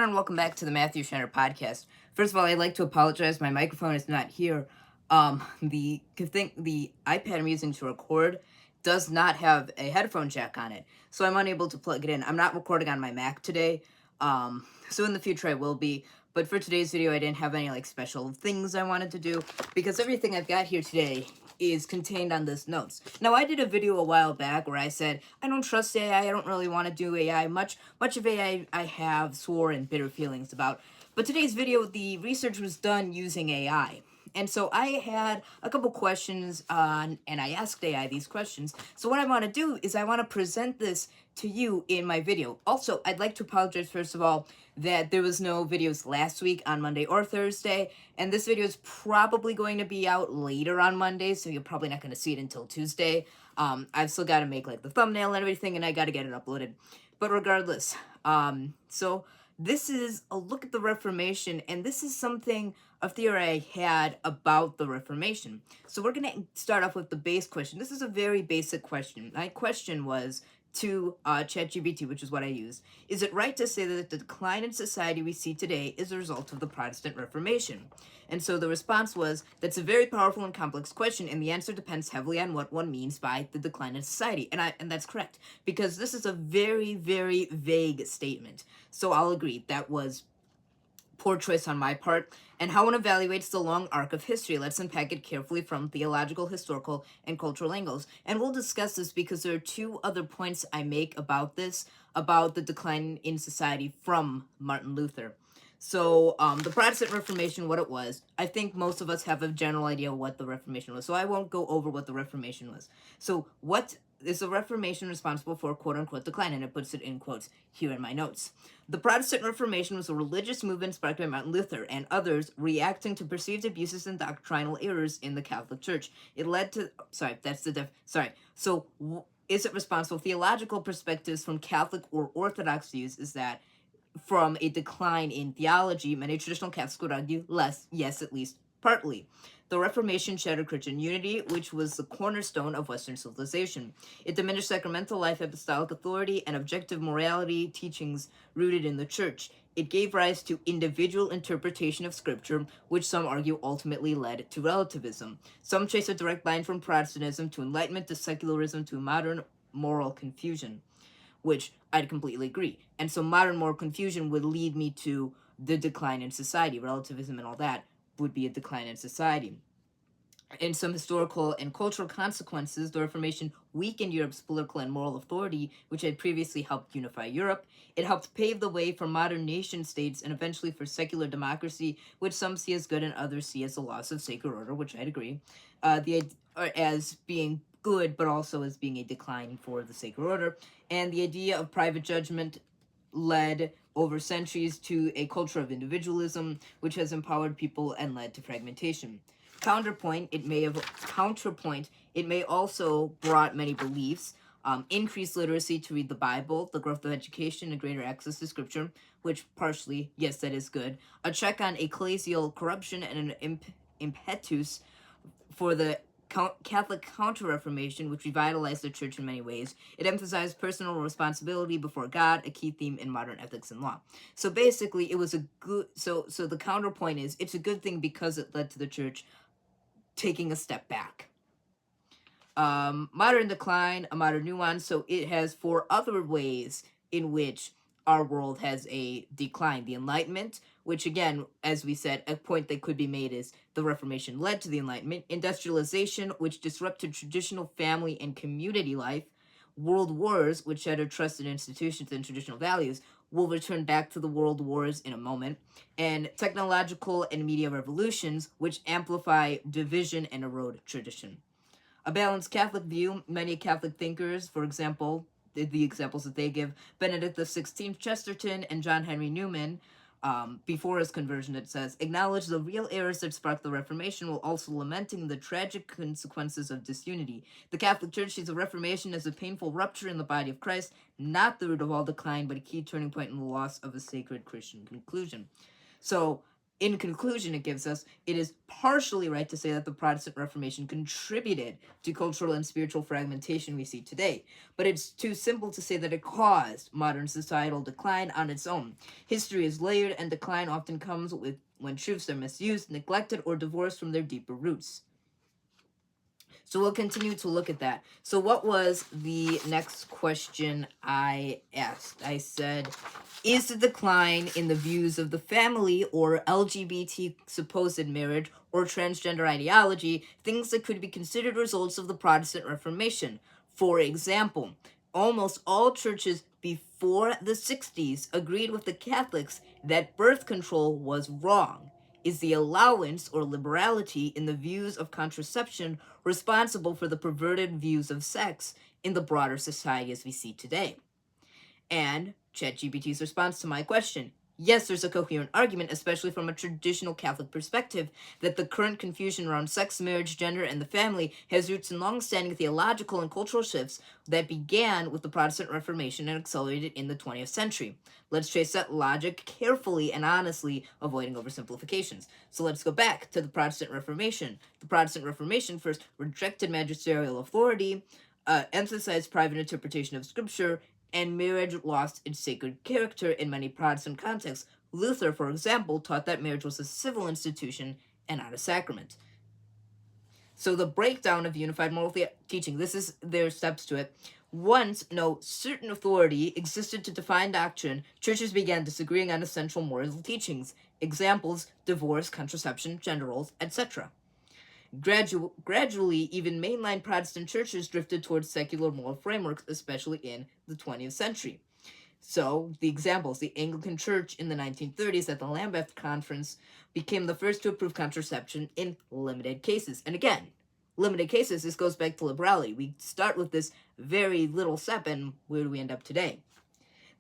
everyone, and welcome back to the Matthew Schneider podcast. First of all, I'd like to apologize. My microphone is not here. The iPad I'm using to record does not have a headphone jack on it, so I'm unable to plug it in. I'm not recording on my Mac today. So in the future I will be. But for today's video, I didn't have any special things I wanted to do because everything I've got here today is contained on this notes. Now, I did a video a while back where I said, I don't trust AI, I don't really want to do AI. Much of AI I have sore and bitter feelings about. But today's video, the research was done using AI. And so I had a couple questions and I asked AI these questions. So what I want to do is I want to present this to you in my video. Also, I'd like to apologize, first of all, that there was no videos last week on Monday or Thursday, and this video is probably going to be out later on Monday, so you're probably not going to see it until Tuesday. I've still got to make the thumbnail and everything, and I got to get it uploaded. But regardless, so this is a look at the Reformation, and this is a theory I had about the Reformation. So we're going to start off with the base question. This is a very basic question. My question was to ChatGPT, which is what I used. Is it right to say that the decline in society we see today is a result of the Protestant Reformation? And so the response was, that's a very powerful and complex question, and the answer depends heavily on what one means by the decline in society. And that's correct, because this is a very, very vague statement. So I'll agree, that was poor choice on my part. And how one evaluates the long arc of history, let's unpack it carefully from theological, historical, and cultural angles. And we'll discuss this because there are two other points I make about this, about the decline in society from Martin Luther. So the Protestant Reformation, what it was, I think most of us have a general idea what the Reformation was. So I won't go over what the Reformation was. So what is the Reformation responsible for, quote-unquote, decline? And it puts it in quotes here in my notes. The Protestant Reformation was a religious movement sparked by Martin Luther and others reacting to perceived abuses and doctrinal errors in the Catholic Church. It led to... So is it responsible? Theological perspectives from Catholic or Orthodox views is that from a decline in theology, many traditional Catholics would argue yes, at least partly. The Reformation shattered Christian unity, which was the cornerstone of Western civilization. It diminished sacramental life, apostolic authority, and objective morality teachings rooted in the Church. It gave rise to individual interpretation of Scripture, which some argue ultimately led to relativism. Some trace a direct line from Protestantism to Enlightenment to secularism to modern moral confusion, which I'd completely agree. And so modern moral confusion would lead me to the decline in society. Relativism and all that would be a decline in society. In some historical and cultural consequences, the Reformation weakened Europe's political and moral authority, which had previously helped unify Europe. It helped pave the way for modern nation-states and eventually for secular democracy, which some see as good and others see as a loss of sacred order, which I'd agree, as being good, but also as being a decline for the sacred order. And the idea of private judgment led over centuries to a culture of individualism, which has empowered people and led to fragmentation. Counterpoint, it may also brought many beliefs, increased literacy to read the Bible, the growth of education, and greater access to Scripture, which partially, yes, that is good. A check on ecclesial corruption and an impetus for the Catholic Counter-Reformation, which revitalized the Church in many ways. It emphasized personal responsibility before God, a key theme in modern ethics and law. So basically, it was a good... So the counterpoint is, it's a good thing because it led to the Church taking a step back. Modern decline, a modern nuance. So it has four other ways in which our world has a decline. The Enlightenment, which again, as we said, a point that could be made is the Reformation led to the Enlightenment. Industrialization, which disrupted traditional family and community life. World wars, which shattered trust in institutions and traditional values. We'll return back to the world wars in a moment. And technological and media revolutions, which amplify division and erode tradition. A balanced Catholic view, many Catholic thinkers, for example, the examples that they give, Benedict XVI, Chesterton, and John Henry Newman, before his conversion, it says, acknowledge the real errors that sparked the Reformation while also lamenting the tragic consequences of disunity. The Catholic Church sees the Reformation as a painful rupture in the body of Christ, not the root of all decline, but a key turning point in the loss of a sacred Christian conclusion. So In conclusion, it gives us, it is partially right to say that the Protestant Reformation contributed to cultural and spiritual fragmentation we see today, but it's too simple to say that it caused modern societal decline on its own. History is layered, and decline often comes with when truths are misused, neglected, or divorced from their deeper roots. So we'll continue to look at that. So what was the next question I asked? I said, is the decline in the views of the family or LGBT supposed marriage or transgender ideology things that could be considered results of the Protestant Reformation? For example, almost all churches before the 60s agreed with the Catholics that birth control was wrong. Is the allowance or liberality in the views of contraception responsible for the perverted views of sex in the broader society as we see today? And ChatGPT's response to my question: yes, there's a coherent argument, especially from a traditional Catholic perspective, that the current confusion around sex, marriage, gender, and the family has roots in long-standing theological and cultural shifts that began with the Protestant Reformation and accelerated in the 20th century. Let's trace that logic carefully and honestly, avoiding oversimplifications. So let's go back to the Protestant Reformation. The Protestant Reformation first rejected magisterial authority, emphasized private interpretation of Scripture, and marriage lost its sacred character in many Protestant contexts. Luther, for example, taught that marriage was a civil institution and not a sacrament. So the breakdown of unified moral teaching, this is their steps to it. Once no certain authority existed to define doctrine, churches began disagreeing on essential moral teachings. Examples: divorce, contraception, gender roles, etc. Gradually, even mainline Protestant churches drifted towards secular moral frameworks, especially in the 20th century. So, the examples: the Anglican Church in the 1930s at the Lambeth Conference became the first to approve contraception in limited cases. And again, limited cases, this goes back to liberality. We start with this very little step, and where do we end up today?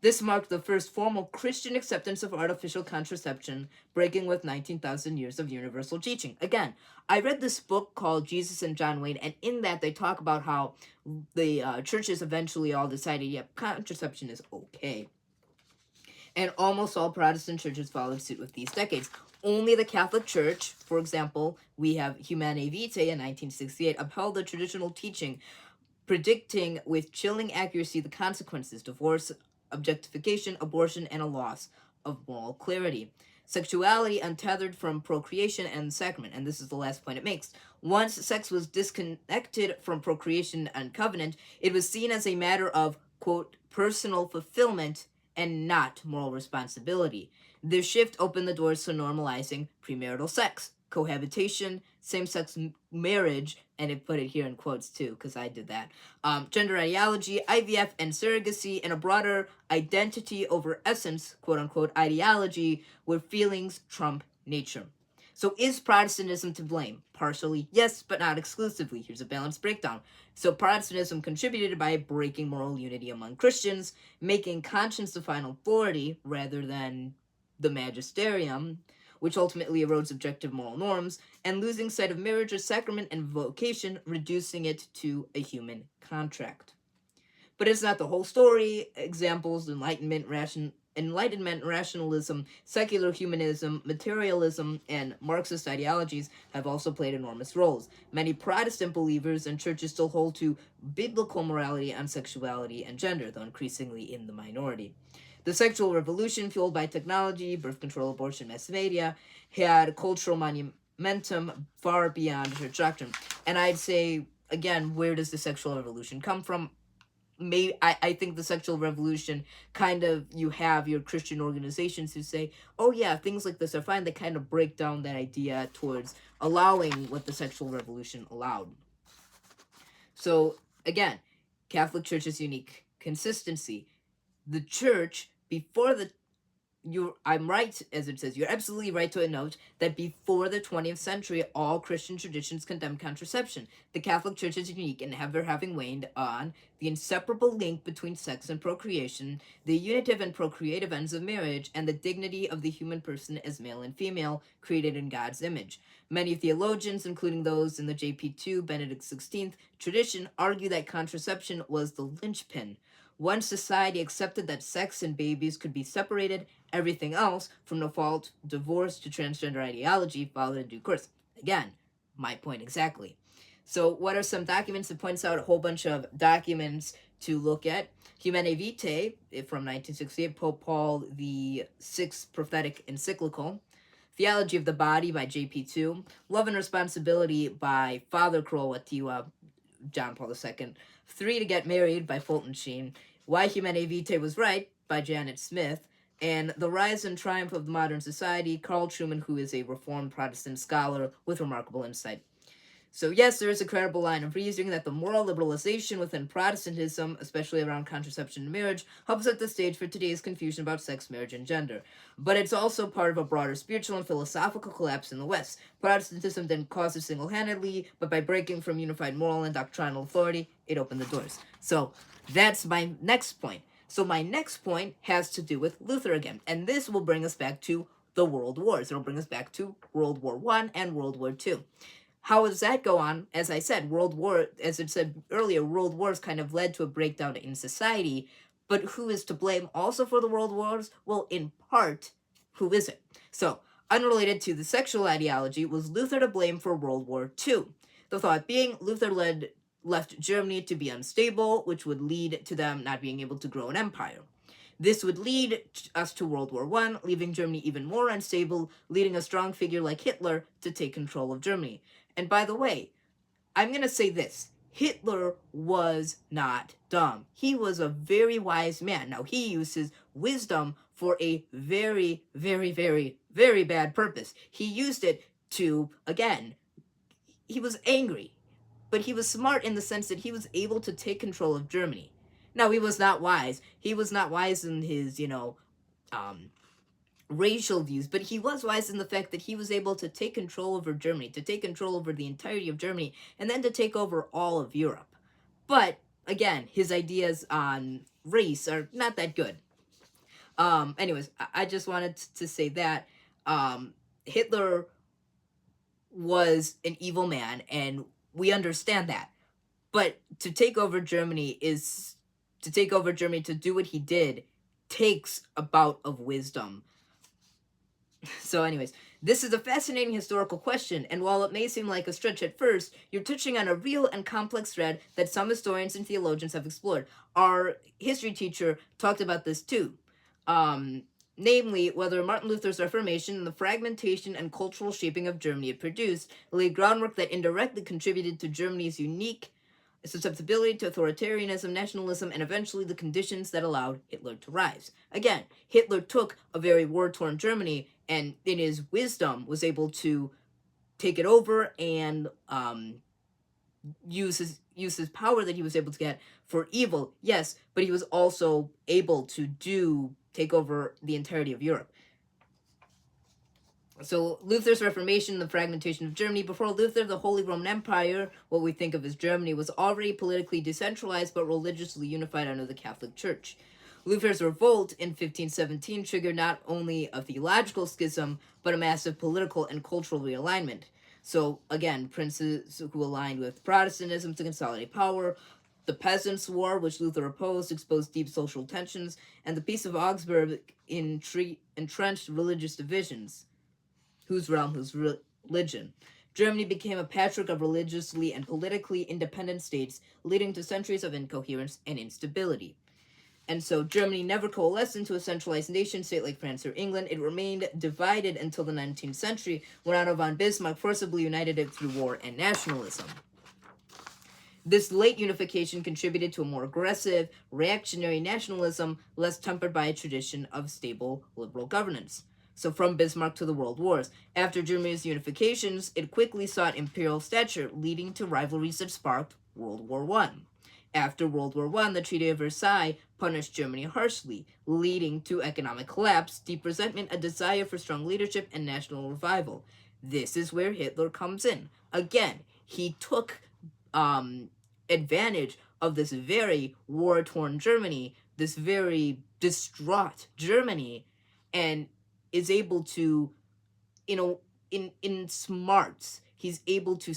This marked the first formal Christian acceptance of artificial contraception, breaking with 19,000 years of universal teaching. Again, I read this book called Jesus and John Wayne, and in that they talk about how the churches eventually all decided, yep, contraception is okay. And almost all Protestant churches followed suit with these decades. Only the Catholic Church, for example, we have Humanae Vitae in 1968, upheld the traditional teaching, predicting with chilling accuracy the consequences: divorce, objectification, abortion, and a loss of moral clarity. Sexuality untethered from procreation and sacrament. And this is the last point it makes. Once sex was disconnected from procreation and covenant, it was seen as a matter of, quote, personal fulfillment and not moral responsibility. This shift opened the doors to normalizing premarital sex, cohabitation, same-sex marriage, and it put it here in quotes too, because I did that, gender ideology, IVF, and surrogacy, and a broader identity over essence, quote-unquote, ideology, where feelings trump nature. So is Protestantism to blame? Partially, yes, but not exclusively. Here's a balanced breakdown. So Protestantism contributed by breaking moral unity among Christians, making conscience the final authority rather than the magisterium, which ultimately erodes objective moral norms, and losing sight of marriage as sacrament and vocation, reducing it to a human contract. But it's not the whole story. Examples: Enlightenment, rationalism, secular humanism, materialism, and Marxist ideologies have also played enormous roles. Many Protestant believers and churches still hold to biblical morality on sexuality and gender, though increasingly in the minority. The sexual revolution, fueled by technology, birth control, abortion, mass media, had cultural momentum far beyond church doctrine. And I'd say, again, where does the sexual revolution come from? I think the sexual revolution, kind of, you have your Christian organizations who say, oh yeah, things like this are fine. They kind of break down that idea towards allowing what the sexual revolution allowed. So again, Catholic Church is unique. Consistency. The church, before the I'm right, as it says, you're absolutely right to note that before the 20th century, all Christian traditions condemned contraception. The Catholic Church is unique in ever having waned on the inseparable link between sex and procreation, the unitive and procreative ends of marriage, and the dignity of the human person as male and female, created in God's image. Many theologians, including those in the JP2, Benedict XVI tradition, argue that contraception was the linchpin. Once society accepted that sex and babies could be separated, everything else, from default divorce to transgender ideology, followed in due course. Again, my point exactly. So, what are some documents? It points out a whole bunch of documents to look at. Humanae Vitae from 1968, Pope Paul the Sixth Prophetic Encyclical. Theology of the Body by J.P. Love and Responsibility by Father Kroatiwa, John Paul II. Three to Get Married by Fulton Sheen. Why Humanae Vitae Was Right by Janet Smith. And The Rise and Triumph of Modern Society, Carl Trueman, who is a Reformed Protestant scholar with remarkable insight. So yes, there is a credible line of reasoning that the moral liberalization within Protestantism, especially around contraception and marriage, helps set the stage for today's confusion about sex, marriage, and gender. But it's also part of a broader spiritual and philosophical collapse in the West. Protestantism didn't cause it single-handedly, but by breaking from unified moral and doctrinal authority, it opened the doors. So that's my next point. So my next point has to do with Luther again, and this will bring us back to the World Wars. It'll bring us back to World War I and World War II. How does that go on? As I said, as I said earlier, world wars kind of led to a breakdown in society. But who is to blame also for the world wars? Well, in part, who is it? So, unrelated to the sexual ideology, was Luther to blame for World War II? The thought being, Luther left Germany to be unstable, which would lead to them not being able to grow an empire. This would lead us to World War I, leaving Germany even more unstable, leading a strong figure like Hitler to take control of Germany. And by the way, I'm going to say this. Hitler was not dumb. He was a very wise man. Now, he used his wisdom for a very, very, very, very bad purpose. He used it to, again, he was angry, but he was smart in the sense that he was able to take control of Germany. Now, he was not wise. He was not wise in his, racial views, but he was wise in the fact that he was able to take control over Germany, to take control over the entirety of Germany, and then to take over all of Europe. But, again, his ideas on race are not that good. Anyways, I just wanted to say that Hitler was an evil man, and we understand that. But to take over Germany to do what he did, takes a bout of wisdom. So, anyways, this is a fascinating historical question, and while it may seem like a stretch at first, you're touching on a real and complex thread that some historians and theologians have explored. Our history teacher talked about this too. Namely, whether Martin Luther's Reformation and the fragmentation and cultural shaping of Germany it produced laid groundwork that indirectly contributed to Germany's unique susceptibility to authoritarianism, nationalism, and eventually the conditions that allowed Hitler to rise. Again, Hitler took a very war-torn Germany and in his wisdom was able to take it over and use his power that he was able to get for evil, yes, but he was also able to take over the entirety of Europe. So Luther's Reformation, the fragmentation of Germany. Before Luther, the Holy Roman Empire, what we think of as Germany, was already politically decentralized but religiously unified under the Catholic Church. Luther's revolt in 1517 triggered not only a theological schism, but a massive political and cultural realignment. So, again, princes who aligned with Protestantism to consolidate power, the Peasants' War, which Luther opposed, exposed deep social tensions, and the Peace of Augsburg entrenched religious divisions. Whose realm, whose religion. Germany became a patchwork of religiously and politically independent states, leading to centuries of incoherence and instability. And so Germany never coalesced into a centralized nation state like France or England. It remained divided until the 19th century, when Otto von Bismarck forcibly united it through war and nationalism. This late unification contributed to a more aggressive, reactionary nationalism, less tempered by a tradition of stable liberal governance. So from Bismarck to the World Wars. After Germany's unifications, it quickly sought imperial stature, leading to rivalries that sparked World War I. After World War I, the Treaty of Versailles punished Germany harshly, leading to economic collapse, deep resentment, a desire for strong leadership, and national revival. This is where Hitler comes in. Again, he took advantage of this very war-torn Germany, this very distraught Germany, and is able to, in smarts, he's able to,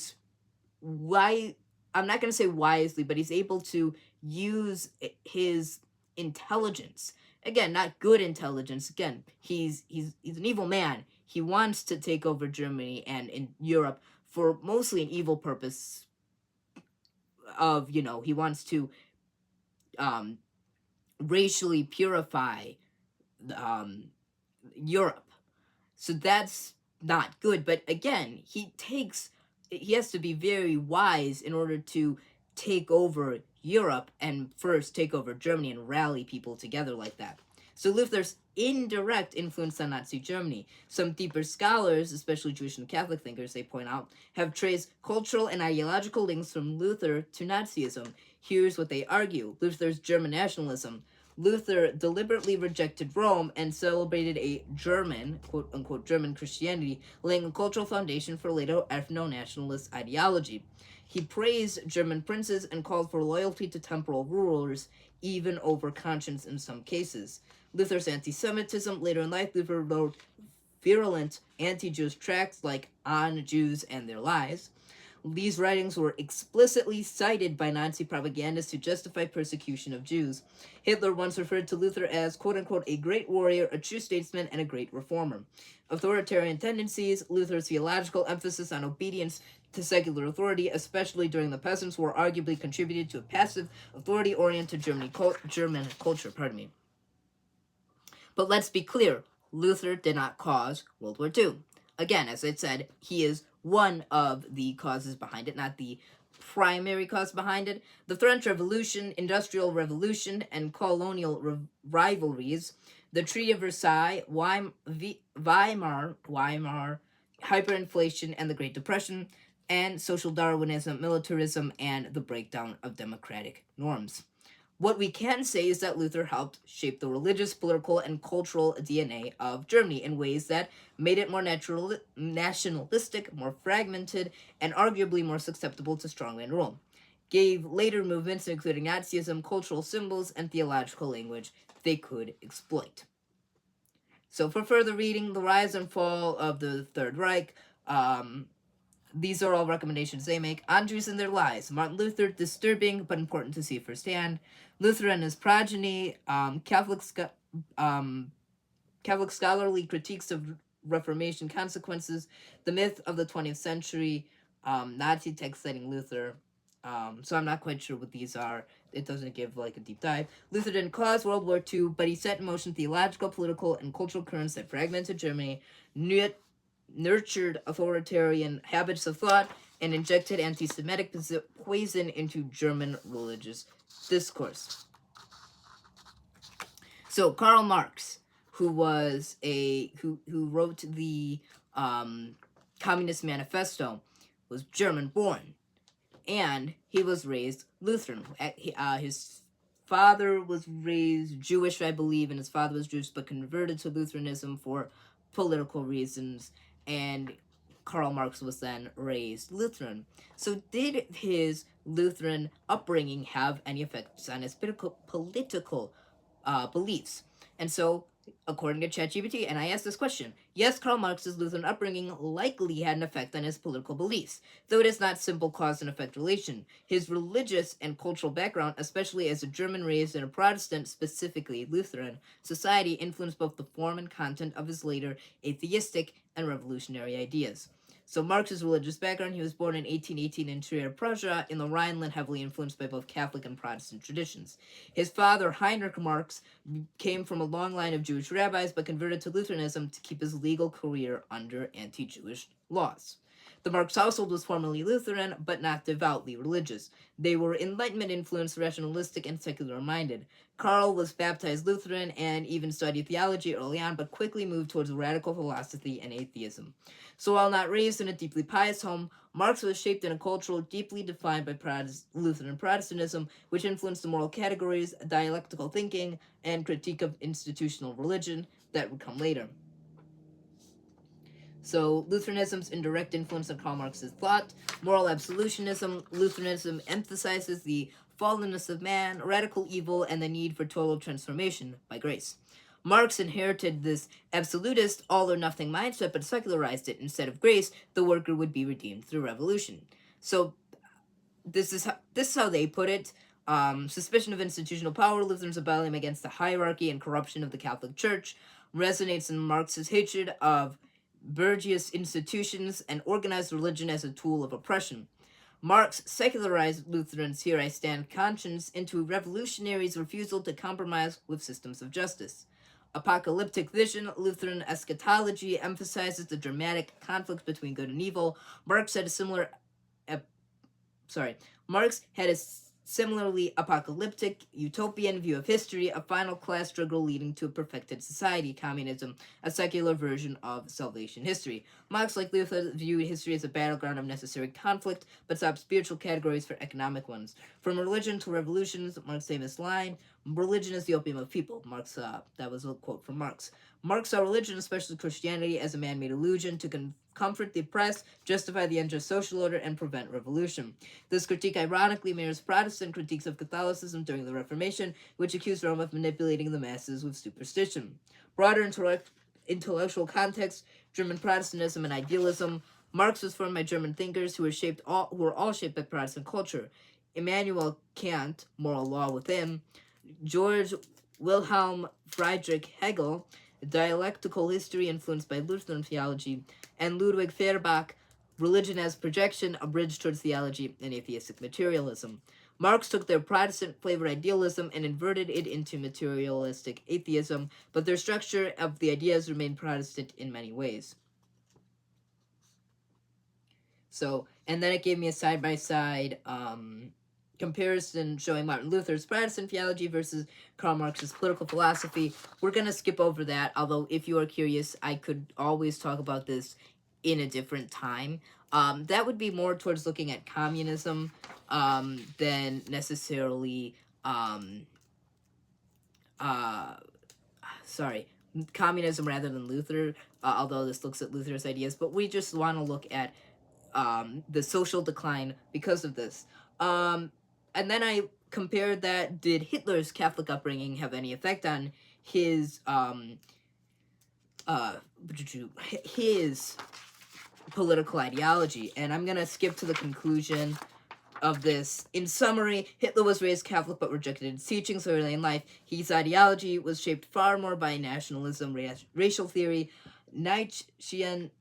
I'm not going to say wisely, but he's able to use his intelligence. Again, not good intelligence. Again, he's an evil man. He wants to take over Germany and in Europe for mostly an evil purpose of, he wants to um, racially purify um, Europe. So that's not good. But again, he has to be very wise in order to take over Europe and first take over Germany and rally people together like that. So Luther's indirect influence on Nazi Germany. Some deeper scholars, especially Jewish and Catholic thinkers, they point out, have traced cultural and ideological links from Luther to Nazism. Here's what they argue. Luther's German nationalism. Luther deliberately rejected Rome and celebrated a German, quote-unquote, German Christianity, laying a cultural foundation for later ethno-nationalist ideology. He praised German princes and called for loyalty to temporal rulers, even over conscience in some cases. Luther's anti-Semitism. Later in life, Luther wrote virulent anti-Jewish tracts like On Jews and Their Lies. These writings were explicitly cited by Nazi propagandists to justify persecution of Jews. Hitler once referred to Luther as, quote-unquote, a great warrior, a true statesman, and a great reformer. Authoritarian tendencies. Luther's theological emphasis on obedience to secular authority, especially during the Peasants' War, arguably contributed to a passive, authority-oriented German culture. But let's be clear, Luther did not cause World War II. Again, as I said, he is one of the causes behind it, not the primary cause behind it. The French Revolution, Industrial Revolution, and colonial rivalries, the Treaty of Versailles, Weimar, hyperinflation and the Great Depression, and social Darwinism, militarism, and the breakdown of democratic norms. What we can say is that Luther helped shape the religious, political, and cultural DNA of Germany in ways that made it more nationalistic, more fragmented, and arguably more susceptible to strongman rule. Gave later movements, including Nazism, cultural symbols, and theological language they could exploit. So for further reading, The Rise and Fall of the Third Reich, these are all recommendations they make. On Jews and Their Lies. Martin Luther, disturbing but important to see firsthand. Luther and His Progeny, Catholic scholarly critiques of Reformation consequences, The Myth of the 20th Century, Nazi text citing Luther. So I'm not quite sure what these are. It doesn't give a deep dive. Luther didn't cause World War II, but he set in motion theological, political, and cultural currents that fragmented Germany, nurtured authoritarian habits of thought, and injected anti-Semitic poison into German religious discourse. So Karl Marx, who was who wrote the Communist Manifesto, was German born, and he was raised Lutheran. His father was raised Jewish, I believe, and his father was Jewish but converted to Lutheranism for political reasons, and Karl Marx was then raised Lutheran. So did his Lutheran upbringing have any effects on his political beliefs? And so, according to ChatGPT, and I asked this question, yes, Karl Marx's Lutheran upbringing likely had an effect on his political beliefs, though it is not simple cause and effect relation. His religious and cultural background, especially as a German raised in a Protestant, specifically Lutheran, society influenced both the form and content of his later atheistic and revolutionary ideas. So Marx's religious background, he was born in 1818 in Trier, Prussia, in the Rhineland, heavily influenced by both Catholic and Protestant traditions. His father, Heinrich Marx, came from a long line of Jewish rabbis, but converted to Lutheranism to keep his legal career under anti-Jewish laws. The Marx household was formerly Lutheran, but not devoutly religious. They were Enlightenment-influenced, rationalistic, and secular-minded. Karl was baptized Lutheran and even studied theology early on, but quickly moved towards radical philosophy and atheism. So while not raised in a deeply pious home, Marx was shaped in a culture deeply defined by Lutheran Protestantism, which influenced the moral categories, dialectical thinking, and critique of institutional religion that would come later. So Lutheranism's indirect influence on Karl Marx's thought, moral absolutionism. Lutheranism emphasizes the fallenness of man, radical evil, and the need for total transformation by grace. Marx inherited this absolutist all-or-nothing mindset, but secularized it. Instead of grace, the worker would be redeemed through revolution. So this is how they put it. Suspicion of institutional power, Luther's rebellion against the hierarchy and corruption of the Catholic Church, resonates in Marx's hatred of bourgeois institutions and organized religion as a tool of oppression. Marx secularized Lutherans' here I stand conscience into revolutionaries' refusal to compromise with systems of justice. Apocalyptic vision, Lutheran eschatology emphasizes the dramatic conflict between good and evil. Marx had a similarly apocalyptic, utopian view of history, a final class struggle leading to a perfected society, communism, a secular version of salvation history. Marx, like Luther, viewed history as a battleground of necessary conflict, but saw spiritual categories for economic ones. From religion to revolutions, Marx's famous line, religion is the opium of people. That was a quote from Marx. Marx saw religion, especially Christianity, as a man-made illusion to comfort the oppressed, justify the unjust social order, and prevent revolution. This critique ironically mirrors Protestant critiques of Catholicism during the Reformation, which accused Rome of manipulating the masses with superstition. Broader intellectual context, German Protestantism and idealism. Marx was formed by German thinkers who were all shaped by Protestant culture. Immanuel Kant, moral law within. George Wilhelm Friedrich Hegel, dialectical history influenced by Lutheran theology, and Ludwig Feuerbach, religion as projection, a bridge towards theology and atheistic materialism. Marx took their Protestant flavored idealism and inverted it into materialistic atheism, but their structure of the ideas remained Protestant in many ways. So, and then it gave me a side-by-side comparison showing Martin Luther's Protestant theology versus Karl Marx's political philosophy. We're going to skip over that, although if you are curious, I could always talk about this in a different time. That would be more towards looking at communism than necessarily, communism rather than Luther, although this looks at Luther's ideas, but we just want to look at the social decline because of this. And then I compared that, did Hitler's Catholic upbringing have any effect on his political ideology? And I'm going to skip to the conclusion of this. In summary, Hitler was raised Catholic but rejected its teachings early in life. His ideology was shaped far more by nationalism, racial theory, Nietzschean,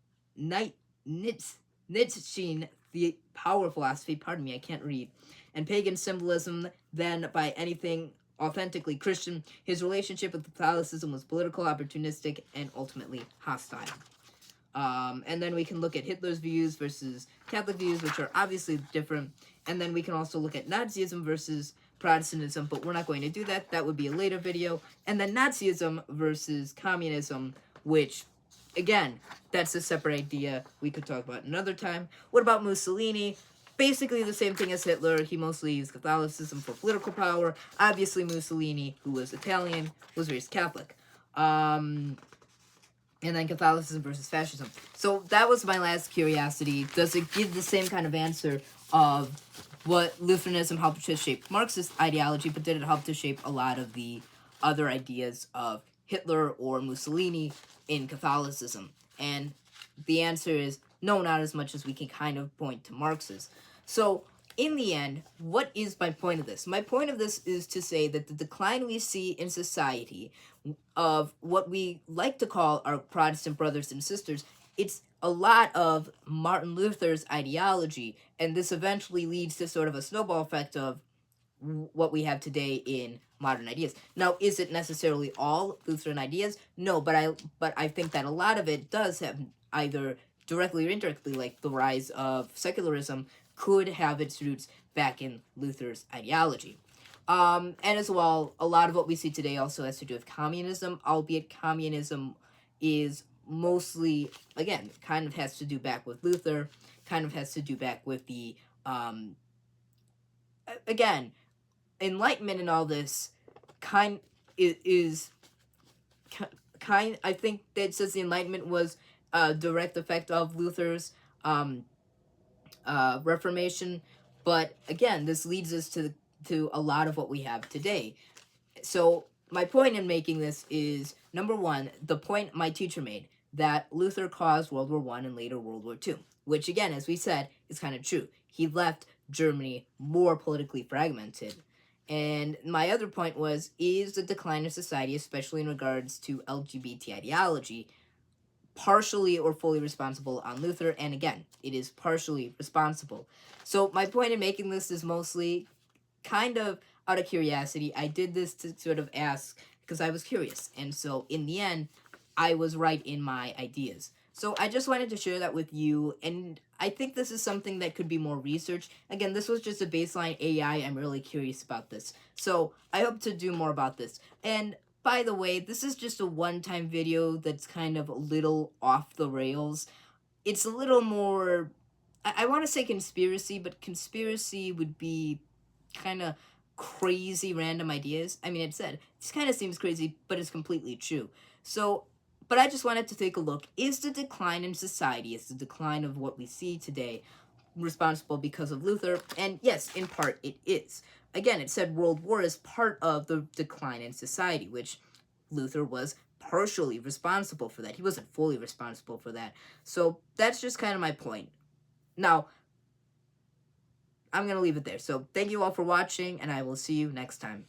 the power philosophy, I can't read, and pagan symbolism than by anything authentically Christian. His relationship with Catholicism was political, opportunistic, and ultimately hostile. And then we can look at Hitler's views versus Catholic views, which are obviously different. And then we can also look at Nazism versus Protestantism, but we're not going to do that. That would be a later video. And then Nazism versus communism, which, again, that's a separate idea we could talk about another time. What about Mussolini? Basically the same thing as Hitler. He mostly used Catholicism for political power. Obviously Mussolini, who was Italian, was raised Catholic. And then Catholicism versus fascism. So that was my last curiosity. Does it give the same kind of answer of what Lutheranism helped to shape Marxist ideology, but did it help to shape a lot of the other ideas of Hitler or Mussolini in Catholicism? And the answer is no, not as much as we can kind of point to Marx's. So, in the end, what is my point of this? My point of this is to say that the decline we see in society of what we like to call our Protestant brothers and sisters, it's a lot of Martin Luther's ideology, and this eventually leads to sort of a snowball effect of what we have today in modern ideas. Now, is it necessarily all Lutheran ideas? No, but I think that a lot of it does have either directly or indirectly, like the rise of secularism, could have its roots back in Luther's ideology. And as well, a lot of what we see today also has to do with communism, albeit communism is mostly, again, kind of has to do back with Luther, kind of has to do back with the, again, Enlightenment and all this I think that says the Enlightenment was a direct effect of Luther's Reformation, but again, this leads us to a lot of what we have today. So my point in making this is, number one, the point my teacher made, that Luther caused World War I and later World War II, which again, as we said, is kind of true. He left Germany more politically fragmented. And my other point was, is the decline of society, especially in regards to LGBT ideology, partially or fully responsible on Luther? And again, it is partially responsible. So my point in making this is mostly kind of out of curiosity. I did this to sort of ask because I was curious. And so in the end, I was right in my ideas. So I just wanted to share that with you. And I think this is something that could be more researched. Again, this was just a baseline AI. I'm really curious about this. So I hope to do more about this. And by the way, this is just a one-time video that's kind of a little off the rails. It's a little more, I want to say conspiracy, but conspiracy would be kind of crazy random ideas. I mean, it said, this kind of seems crazy, but it's completely true. So, but I just wanted to take a look. Is the decline in society, is the decline of what we see today responsible because of Luther? And yes, in part it is. Again, it said World War is part of the decline in society, which Luther was partially responsible for that. He wasn't fully responsible for that. So that's just kind of my point. Now, I'm going to leave it there. So thank you all for watching, and I will see you next time.